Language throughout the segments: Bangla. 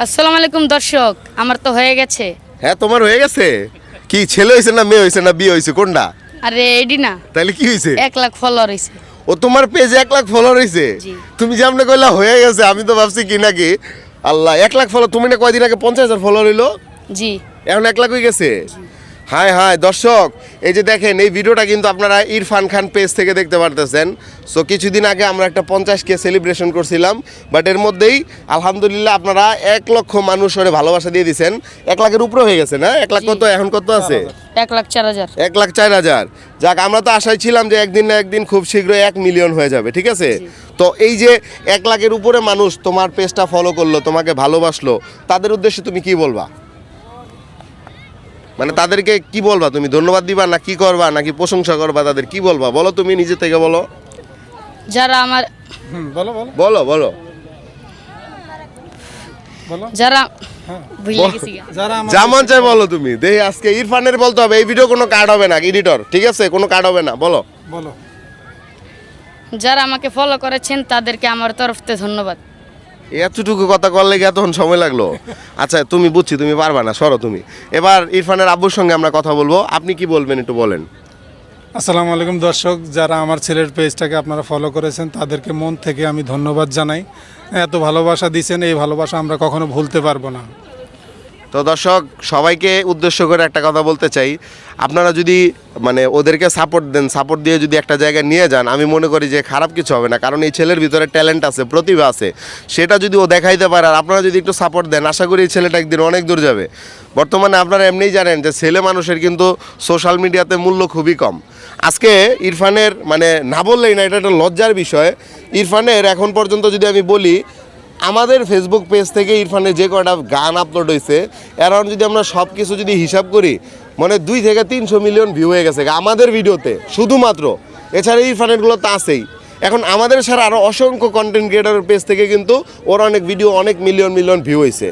আসসালামু আলাইকুম দর্শক, আমার তো হয়ে গেছে। হ্যাঁ তোমার হয়ে গেছে? কি ছেলে হয়েছে না মেয়ে হয়েছে না বিয়ে হয়েছে কোনটা? আরে এডি না, তাহলে কি হয়েছে? 1 লাখ ফলোয়ার হয়েছে। ও তোমার পেজে 1 লাখ ফলোয়ার হয়েছে? জি। তুমি যেমন কইলা হয়ে গেছে, আমি তো ভাবছি কি নাকি। আল্লাহ, 1 লাখ ফলোয়ার! তুমি না কয়দিন আগে 50,000 ফলোয়ার হইলো, জি এখন 1 লাখ হয়ে গেছে। হাই হাই দর্শক, এই যে দেখেন এই ভিডিওটা কিন্তু আপনারা ইরফান খান পেজ থেকে দেখতে পারতেছেন। সো কিছুদিন আগে আমরা একটা 50K সেলিব্রেশন করছিলাম, বাট এর মধ্যেই আলহামদুলিল্লাহ আপনারা 1 লক্ষ মানুষ ওরে ভালোবাসা দিয়ে দিয়েছেন। 1 লাখের উপরে হয়ে গেছে না? 1 লাখ কত এখন কত আছে? 1,04,000। 1,04,000। যাক, আমরা তো আশায় ছিলাম যে একদিন না একদিন খুব শীঘ্রই 1 মিলিয়ন হয়ে যাবে, ঠিক আছে? তো এই যে 1 লাখের উপরে মানুষ তোমার পেজটা ফলো করলো, তোমাকে ভালোবাসলো, তাদের উদ্দেশ্যে তুমি কি বলবা? মানে তাদেরকে কি বলবা? তুমি ধন্যবাদ দিবা না কি করবা, নাকি প্রশংসা করবা? তাদের কি বলবা বলো, তুমি নিজে থেকে বলো। যারা আমার বলো বলো বলো বলো যারা ভুলে গেছি গা। যেমন চাই বলো তুমি। দেখি আজকে ইরফানের বলতে হবে, এই ভিডিও কোনো কাট হবে না, এডিটর, ঠিক আছে? কোনো কাট হবে না, বলো বলো। যারা আমাকে ফলো করেছেন তাদেরকে আমার তরফ থেকে ধন্যবাদ। এতটুকু কথা করলে কি এতক্ষণ সময় লাগলো? আচ্ছা তুমি বুঝছি তুমি পারবা না, সরো তুমি। এবার ইরফানের আব্বুর সঙ্গে আমরা কথা বলবো, আপনি কি বলবেন একটু বলেন। আসসালামু আলাইকুম দর্শক, যারা আমার ছেলের পেজটাকে আপনারা ফলো করেছেন তাদেরকে মন থেকে আমি ধন্যবাদ জানাই। এত ভালোবাসা দিয়েছেন, এই ভালোবাসা আমরা কখনো ভুলতে পারবো না। তো দর্শক, সবাইকে উদ্দেশ্য করে একটা কথা বলতে চাই, আপনারা যদি মানে ওদেরকে সাপোর্ট দেন, সাপোর্ট দিয়ে যদি একটা জায়গায় নিয়ে যান, আমি মনে করি যে খারাপ কিছু হবে না। কারণ এই ছেলের ভিতরে ট্যালেন্ট আছে, প্রতিভা আছে, সেটা যদি ও দেখাইতে পারে আর আপনারা যদি একটু সাপোর্ট দেন, আশা করি এই ছেলেটা একদিন অনেক দূর যাবে। বর্তমানে আপনারা এমনিই জানেন যে ছেলে মানুষের কিন্তু সোশ্যাল মিডিয়াতে মূল্য খুবই কম। আজকে ইরফানের মানে না বললেই না, এটা একটা লজ্জার বিষয়। ইরফানের এখন পর্যন্ত যদি আমি বলি, আমাদের ফেসবুক পেজ থেকে ইরফানের যে কয়টা গান আপলোড হয়েছে, অ্যারাউন্ড যদি আমরা সব কিছু যদি হিসাব করি, মানে 2 থেকে 300 মিলিয়ন ভিউ হয়ে গেছে আমাদের ভিডিওতে শুধুমাত্র। এছাড়া ইরফানেরগুলো তো আছেই। এখন আমাদের ছাড়া আরও অসংখ্য কন্টেন্ট ক্রিয়েটরের পেজ থেকে কিন্তু ওর অনেক ভিডিও অনেক মিলিয়ন মিলিয়ন ভিউ হয়েছে।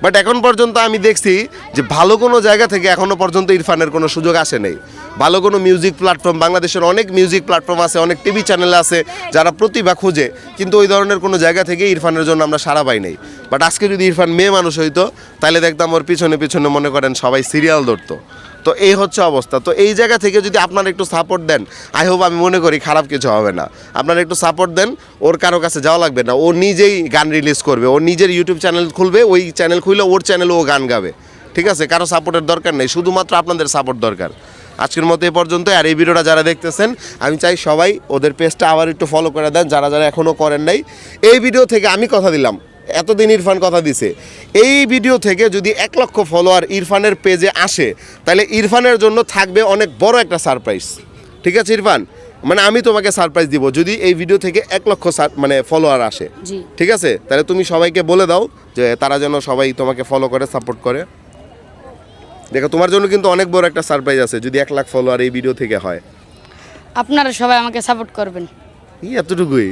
বাট এখন পর্যন্ত আমি দেখছি যে ভালো কোনো জায়গা থেকে এখনও পর্যন্ত ইরফানের কোনো সুযোগ আসে নেই। ভালো কোনো মিউজিক প্ল্যাটফর্ম, বাংলাদেশের অনেক মিউজিক প্ল্যাটফর্ম আছে, অনেক টিভি চ্যানেল আছে যারা প্রতিভা খুঁজে, কিন্তু ওই ধরনের কোনো জায়গা থেকে ইরফানের জন্য আমরা সাড়া পাই নাই। বাট আজকে যদি ইরফান মেয়ে মানুষ হইতো, তাহলে দেখতাম ওর পিছনে পিছনে মনে করেন সবাই সিরিয়াল ধরতো। তো এই হচ্ছে অবস্থা। তো এই জায়গা থেকে যদি আপনারা একটু সাপোর্ট দেন, আই হোপ, আমি মনে করি খারাপ কিছু হবে না। আপনারা একটু সাপোর্ট দেন, ওর কারো কাছে যাওয়া লাগবে না, ও নিজেই গান রিলিজ করবে, ও নিজের ইউটিউব চ্যানেল খুলবে, ওই চ্যানেল খুলে ওর চ্যানেলে ও গান গাবে, ঠিক আছে? কারো সাপোর্টের দরকার নেই, শুধুমাত্র আপনাদের সাপোর্ট দরকার। আজকের মতো এই পর্যন্ত। আর এই ভিডিওটা যারা দেখতেছেন, আমি চাই সবাই ওদের পেজটা আবার একটু ফলো করে দেন, যারা যারা এখনও করেন নাই। এই ভিডিও থেকে আমি কথা দিলাম, এতদিন ইরফান কথা দিছে, এই ভিডিও থেকে যদি 1 লক্ষ ফলোয়ার ইরফানের পেজে আসে, তাহলে ইরফানের জন্য থাকবে অনেক বড় একটা সারপ্রাইজ, ঠিক আছে ইরফান? মানে আমি তোমাকে সারপ্রাইজ দিব যদি এই ভিডিও থেকে 1 লক্ষ মানে ফলোয়ার আসে, ঠিক আছে? তাহলে তুমি সবাইকে বলে দাও যে তারা যেন সবাই তোমাকে ফলো করে, সাপোর্ট করে। দেখো, তোমার জন্য কিন্তু অনেক বড় একটা সারপ্রাইজ আছে যদি 1 লাখ ফলোয়ার এই ভিডিও থেকে হয়। আপনারা সবাই আমাকে সাপোর্ট করবেন। এতটুকুই।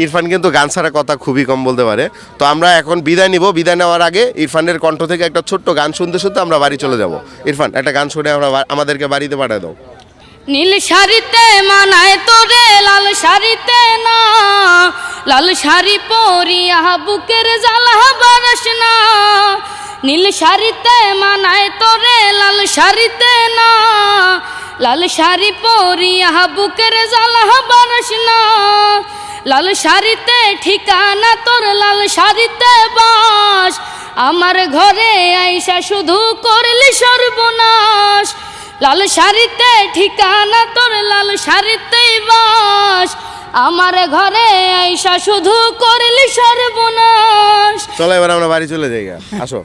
ইরফান কিন্তু গান ছাড়া কথা খুবই কম বলতে পারে। তো আমরা এখন বিদায় নিব। বিদায় নেওয়ার আগে ইরফানের কণ্ঠ থেকে একটা ছোট্ট গান শুনতে শুনতে আমরা বাড়ি চলে যাব। ইরফান, একটা গান শুনে আমরা আমাদেরকে বাড়িতে পাঠিয়ে দাও। নীল শাড়িতে মানায় তোরে লাল শাড়িতে না, লাল শাড়ি পরিয়া বুকের জ্বালা বারস না। নীল শাড়িতে মানায় তোরে লাল শাড়িতে না, লাল শাড়ি পরিয়া বুকের জ্বালা বারস না। লাল শাড়িতে ঠিকানা তোর, লাল শাড়িতে বাস, আমার ঘরে আইসা শুধু করলি সর্বনাশ। লাল শাড়িতে ঠিকানা তোর, লাল শাড়িতেই বাস, আমার ঘরে আইসা শুধু করলি সর্বনাশ। চলো এবার আমরা বাড়ি চলে যাই, আসো।